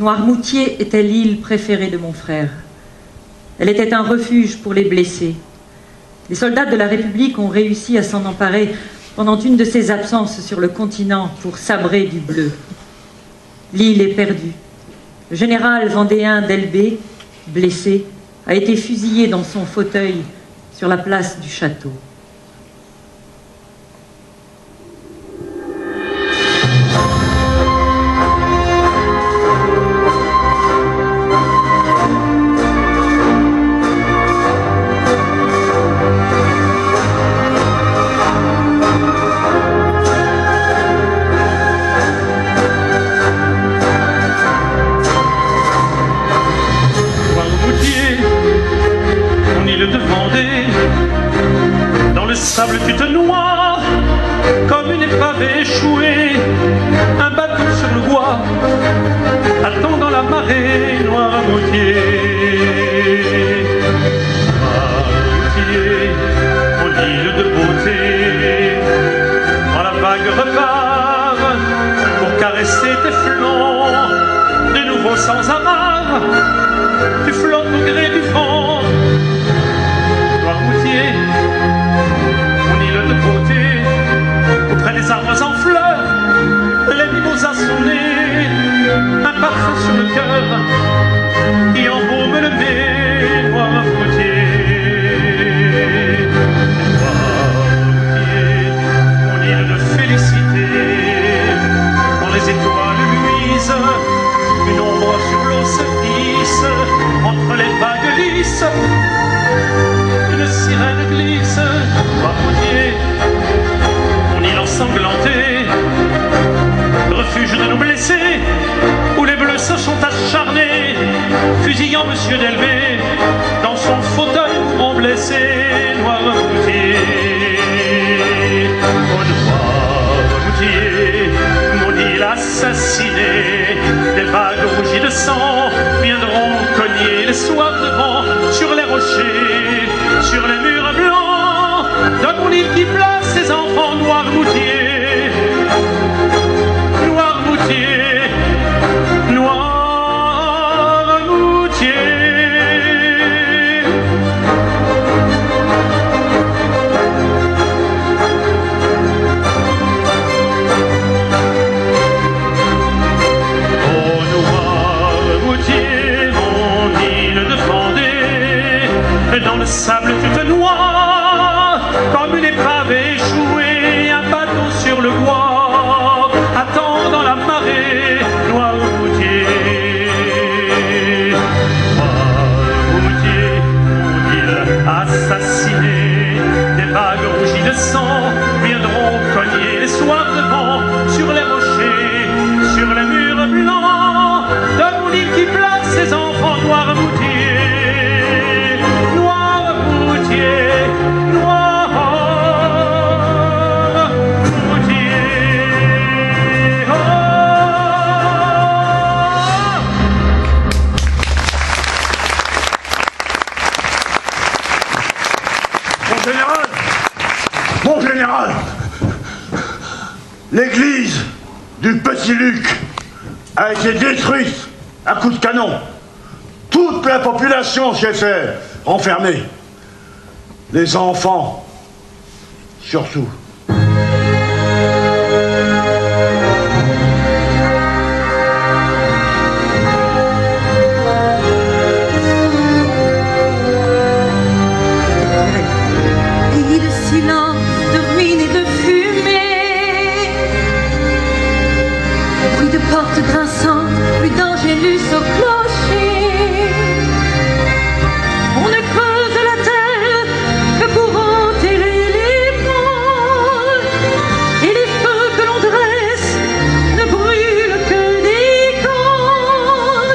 Noirmoutier était l'île préférée de mon frère. Elle était un refuge pour les blessés. Les soldats de la République ont réussi à s'en emparer pendant une de ses absences sur le continent pour sabrer du bleu. L'île est perdue. Le général vendéen Delbé, blessé, a été fusillé dans son fauteuil sur la place du château. Sable tu te noies comme une épave échouée, un bateau sur le bois attendant la marée. Noirmoutier, Noirmoutier, mon île de beauté, quand la vague repart pour caresser tes flancs, de nouveau sans amarre, tu flottes au gré du vent. Noirmoutier, de beauté, auprès des arbres en fleurs, les mimosas sont nés, un parfum sur le cœur qui embaume le nez. Noirmoutier, Noirmoutier, mon île de félicité, quand les étoiles luisent, une ombre sur l'eau se hisse, entre les vagues lisses, une sirène glisse. Noirmoutier, mon île ensanglantée, refuge de nos blessés, où les bleus se sont acharnés, fusillant Monsieur Delbé dans son fauteuil pour en blesser. Noirmoutier, oh Noirmoutier, mon île assassinée, des vagues rougies de sang viendront cogner les soirs de vent sur les rochers, sur les murs blancs de mon île qui place ses enfants. Noirmoutier, Noirmoutier, Noirmoutier. Oh Noirmoutier, mon île de Vendée, dans le sable tu te noies comme une épave échouée, un bateau sur le bois attendant la marée. Noirmoutier, Noirmoutier, mon île assassinée, des vagues rougies de sang viendront cogner les soirs de vent sur les rochers, sur les murs blancs de mon île qui place ses enfants. Noirmoutier, Noirmoutier, Noirmoutier, oh. Mon général, l'église du Petit Luc a été détruite à coups de canon. Toute la population s'est fait enfermer. Les enfants, surtout. Pays de silence, de ruines et de fumée, bruit de portes grinçantes, plus d'angélus au clocher. On ne creuse la terre que pour enterrer les morts, et les feux que l'on dresse ne brûlent que des corps.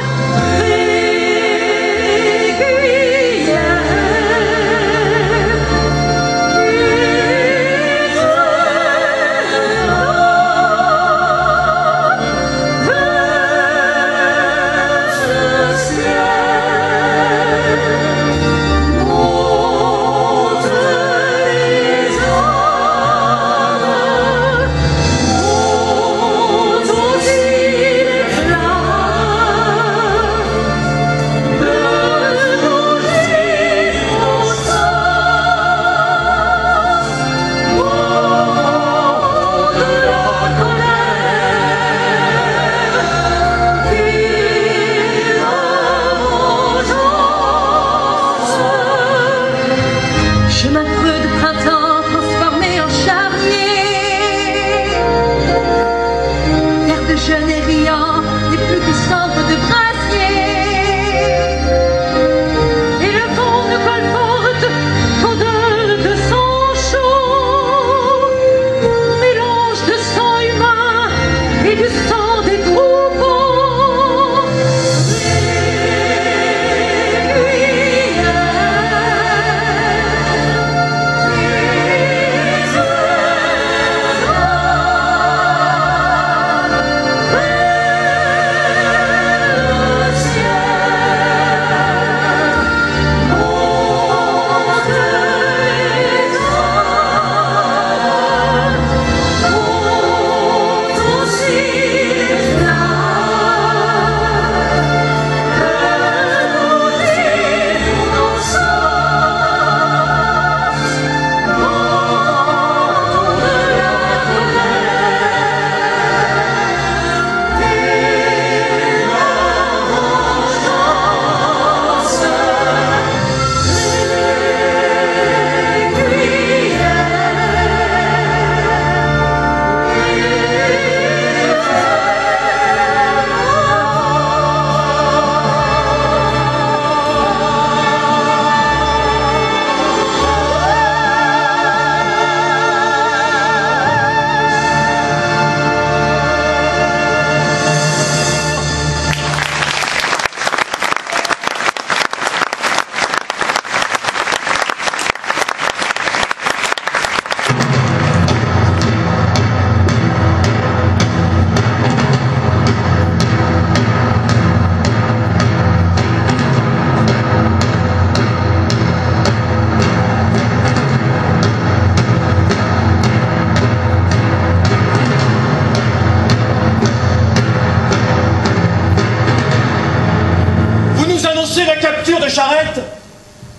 annoncé la capture de Charette,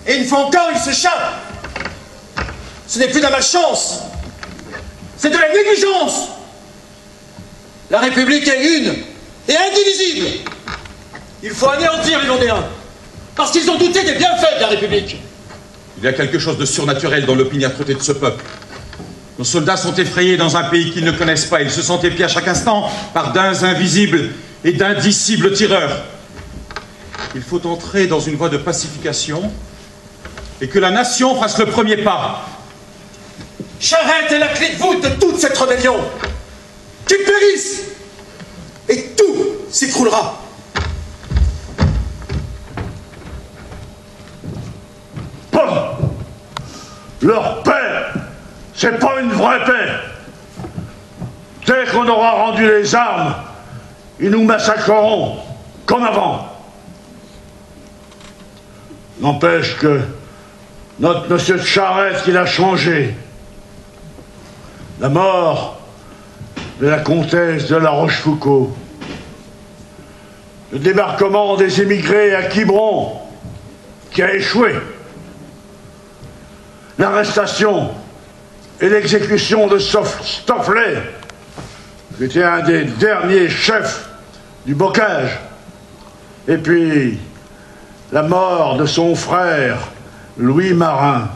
et une fois encore, il s'échappe. Ce n'est plus de la malchance, c'est de la négligence. La République est une et indivisible. Il faut anéantir les Vendéens, parce qu'ils ont douté des bienfaits de la République. Il y a quelque chose de surnaturel dans l'opiniâtreté de ce peuple. Nos soldats sont effrayés dans un pays qu'ils ne connaissent pas. Ils se sentent épiés à chaque instant par d'ins invisibles et d'indicibles tireurs. Il faut entrer dans une voie de pacification et que la nation fasse le premier pas. Charette est la clé de voûte de toute cette rébellion. Qu'ils périssent et tout s'écroulera. Pas leur paix, c'est pas une vraie paix. Dès qu'on aura rendu les armes, ils nous massacreront comme avant. N'empêche que notre monsieur de Charette, il a changé. La mort de la comtesse de La Rochefoucauld, le débarquement des émigrés à Quiberon, qui a échoué, l'arrestation et l'exécution de Stofflet, qui était un des derniers chefs du bocage, et puis la mort de son frère, Louis Marin.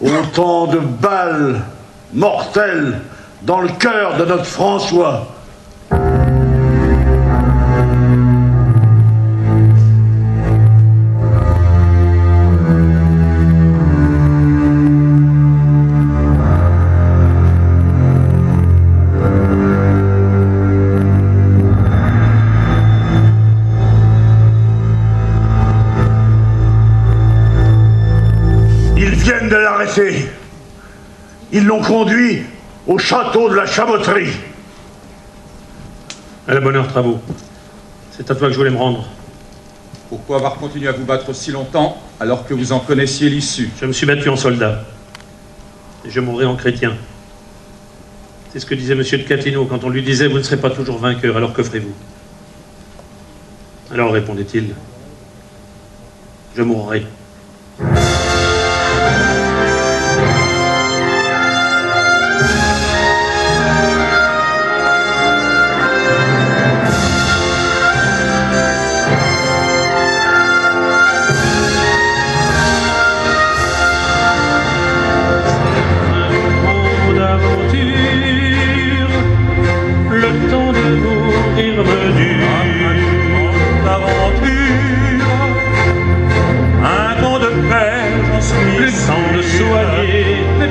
Autant de balles mortelles dans le cœur de notre François. De l'arrêter. Ils l'ont conduit au château de la Chaboterie. À la bonne heure, Travaux. C'est à toi que je voulais me rendre. Pourquoi avoir continué à vous battre si longtemps alors que vous en connaissiez l'issue? Je me suis battu en soldat. Et je mourrai en chrétien. C'est ce que disait M. de Catino quand on lui disait « Vous ne serez pas toujours vainqueur, alors que ferez-vous » Alors, répondait-il, « Je mourrai. »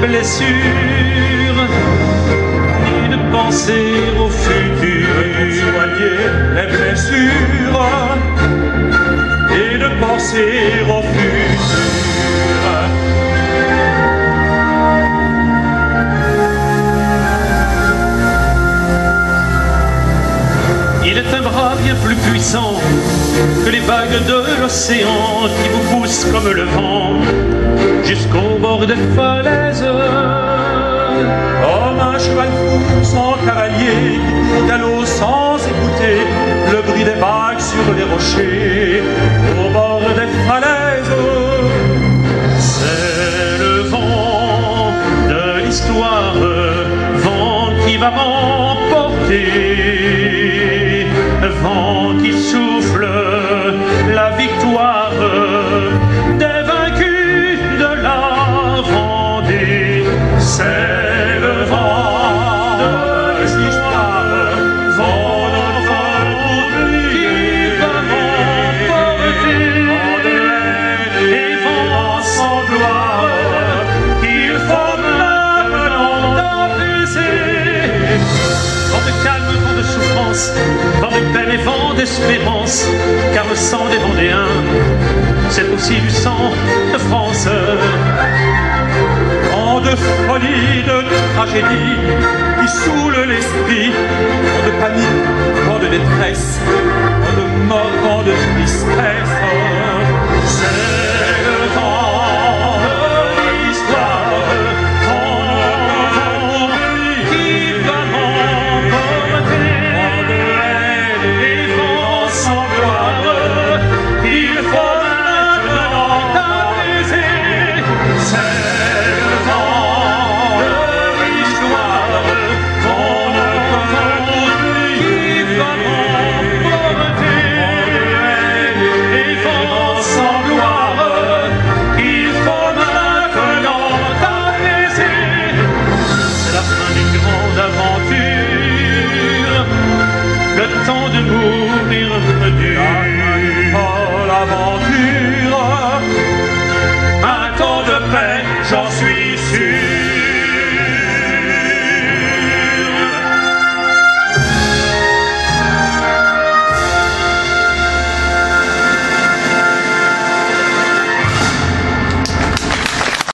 Blessures, ni de penser au futur, soigner les blessures et de penser au futur. Il est un bras bien plus puissant que les vagues de l'océan qui vous poussent comme le vent jusqu'au bord des falaises. Comme un cheval fou sans cavalier qui court galop sans écouter le bruit des vagues sur les rochers au bord des falaises. C'est le vent de l'histoire, vent qui va m'emporter, vent qui souffle la victoire des vaincus de la Vendée. C'est le vent de l'histoire, vent d'enfant qui va m'emporter, vent de haine et vent sans gloire qu'il faut maintenant apaiser. Vent de calme, vent de souffrance, vent de peine et vent d'espérance, car le sang des Vendéens, c'est aussi du sang de France. Vent de folie, de tragédie, qui saoule l'esprit, vent de panique, vent de détresse, vent de mort, vent de tristesse.